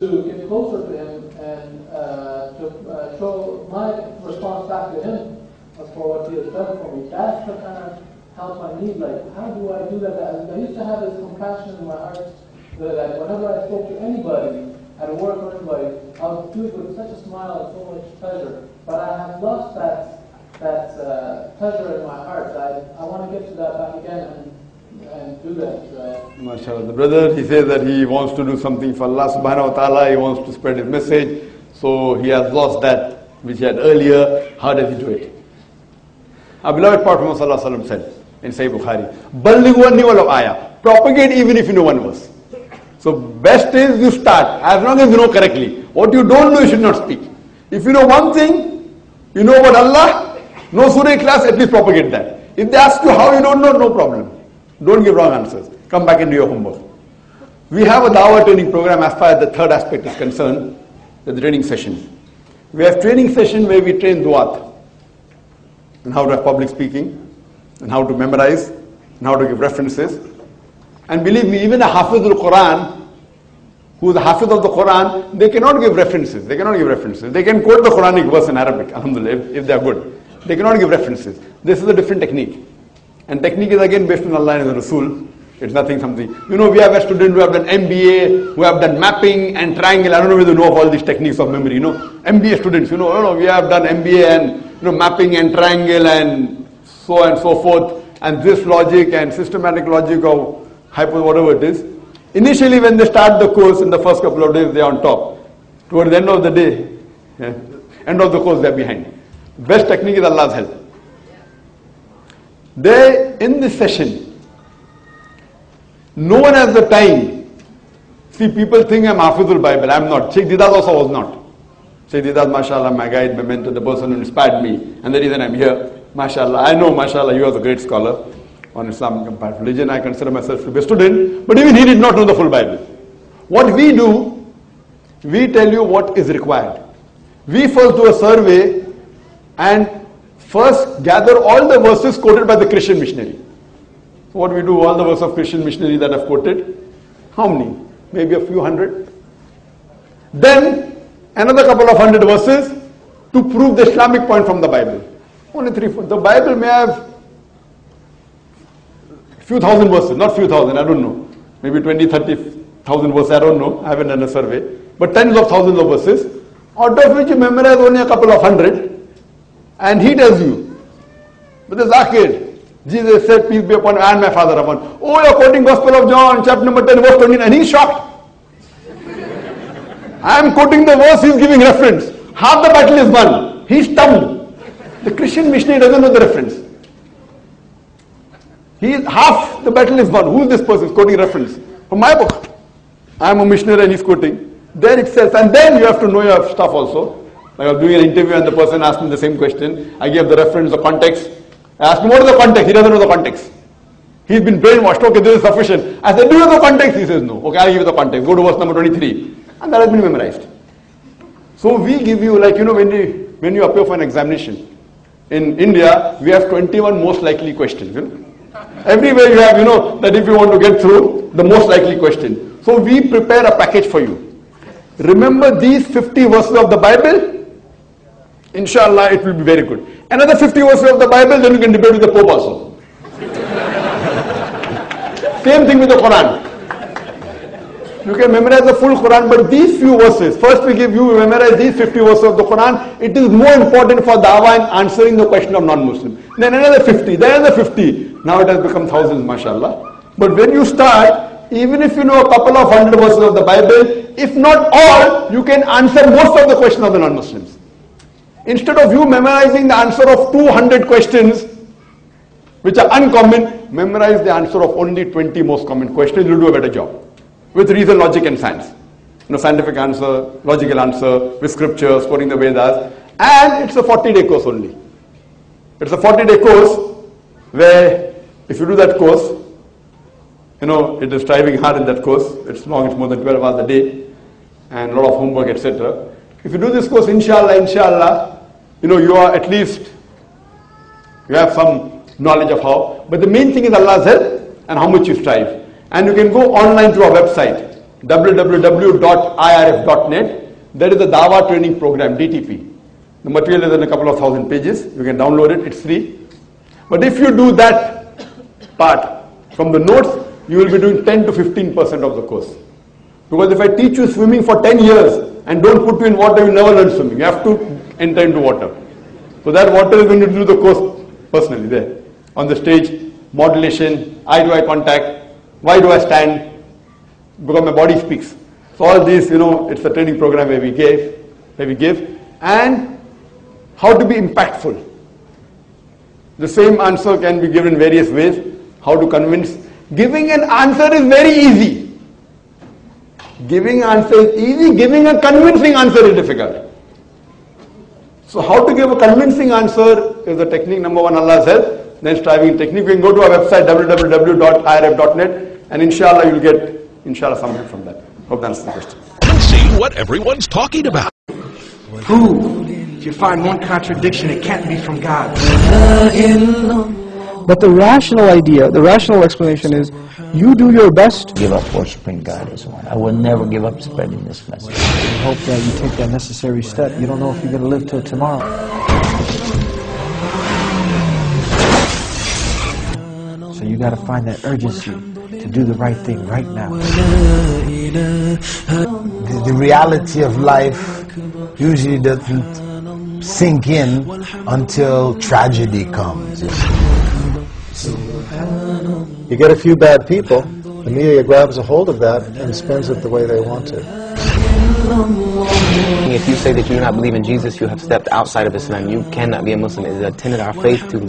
to get closer to him and to show my response back to him for what he has done for me. That's the kind of help I need. Like, how do I do that? I used to have this compassion in my heart that whenever I spoke to anybody, at work or anybody, I would do it with such a smile and so much pleasure. But I have lost that pleasure in my heart. I want to get to that back again and do that. MashaAllah. The brother, he says that he wants to do something for Allah subhanahu wa ta'ala, he wants to spread his message, so he has lost that which he had earlier. How does he do it? Our beloved Prophet Muhammad said in Sahih Bukhari, "Ballighu anni walau ayah." Propagate even if you know one verse. So best is you start, as long as you know correctly. What you don't know, you should not speak. If you know one thing, you know about Allah, no Surah class, at least propagate that. If they ask you how you don't know, no problem. Don't give wrong answers. Come back and do your homework. We have a Dawah training program as far as the third aspect is concerned, the training session. We have training session where we train du'at, and how to have public speaking, and how to memorize, and how to give references. And believe me, even a Hafiz al-Quran, who is a Hafiz of the Quran, they cannot give references. They cannot give references. They can quote the Quranic verse in Arabic, alhamdulillah, if they are good. They cannot give references. This is a different technique. And technique is again based on Allah and the Rasul. It's nothing something. You know, we have a student who have done MBA, who have done mapping and triangle. I don't know whether you know of all these techniques of memory, you know. MBA students, you know, we have done MBA and mapping and triangle and so forth. And this logic and systematic logic of whatever it is. Initially when they start the course, in the first couple of days they are on top. Towards the end of the day, end of the course they are behind. Best technique is Allah's help. They, in this session, no one has the time. See, people think I'm Hafizul Bible. I'm not. Sheikh Didas also was not. Sheikh Didas, mashallah, my guide, my mentor, the person who inspired me. And the reason I'm here, mashallah. I know, mashallah, you are a great scholar on Islam comparative religion. I consider myself to be a student. But even he did not know the full Bible. What we do, we tell you what is required. We first do a survey and first gather all the verses quoted by the Christian missionary. So what we do, all the verses of Christian missionary that I've quoted, how many? Maybe a few hundred. Then another couple of hundred verses to prove the Islamic point from the Bible. Only 3-4. The Bible may have few thousand verses, not few thousand, I don't know. Maybe 20,000-30,000 verses, I don't know. I haven't done a survey. But tens of thousands of verses, out of which you memorize only a couple of hundred. And he tells you, Brother Zakir, Jesus said, peace be upon you and my father upon. Oh, you're quoting Gospel of John, chapter number 10, verse 29. And he's shocked. I am quoting the verse, he's giving reference. Half the battle is won. He's stunned. The Christian missionary doesn't know the reference. Half the battle is won. Who is this person? He's quoting reference from my book. I am a missionary and he's quoting. There itself. And then you have to know your stuff also. Like I was doing an interview and the person asked me the same question. I gave the reference, the context. I asked him, what is the context? He doesn't know the context. He's been brainwashed. Okay, this is sufficient. I said, do you know the context? He says, no. Okay, I'll give you the context. Go to verse number 23. And that has been memorized. So we give you, like, you know, when you appear for an examination. In India, we have 21 most likely questions. You know? Everywhere you have, you know, that if you want to get through, the most likely question. So we prepare a package for you. Remember these 50 verses of the Bible? Inshallah, it will be very good. Another 50 verses of the Bible, then you can debate with the Pope also. Same thing with the Quran. You can memorize the full Quran, but these few verses, first we memorize these 50 verses of the Quran. It is more important for dawah and answering the question of non-Muslim. Then another 50, then another 50. Now it has become thousands, mashallah. But when you start, even if you know a couple of hundred verses of the Bible, if not all, you can answer most of the questions of the non-Muslims. Instead of you memorizing the answer of 200 questions, which are uncommon, memorize the answer of only 20 most common questions. You'll do a better job. With reason, logic and science. You know, scientific answer, logical answer, with scriptures, quoting the Vedas. And it's a 40-day course only. It's a 40-day course where if you do that course, you know, it is striving hard in that course. It's long, it's more than 12 hours a day. And a lot of homework, etc. If you do this course, inshallah, you know, you are at least, you have some knowledge of how. But the main thing is Allah's help and how much you strive. And you can go online to our website. www.irf.net. There is a Dawah training program, DTP. The material is in a couple of thousand pages. You can download it, it's free. But if you do that part from the notes, you will be doing 10 to 15% of the course. Because if I teach you swimming for 10 years and don't put you in water, you never learn swimming. You have to enter into water. So that water is going to do the course personally there. On the stage, modulation, eye-to-eye contact, why do I stand? Because my body speaks. So all these, it's a training program where we give, and how to be impactful. The same answer can be given in various ways. How to convince. Giving an answer is very easy. Giving answer is easy. Giving a convincing answer is difficult. So how to give a convincing answer is the technique number one, Allah's help. Then striving technique. You can go to our website www.irf.net and inshallah you'll get some help from that. Hope that answers the question. See what everyone's talking about. Prove. If you find one contradiction, it can't be from God. But the rational idea, the rational explanation is, you do your best. Give up worshiping God as one. I will never give up spreading this message. I hope that you take that necessary step. You don't know if you're going to live till tomorrow. So you got to find that urgency to do the right thing right now. The reality of life usually doesn't sink in until tragedy comes. You get a few bad people, the media grabs a hold of that and spins it the way they want to. If you say that you do not believe in Jesus, you have stepped outside of Islam. You cannot be a Muslim. It is a tenet of our faith to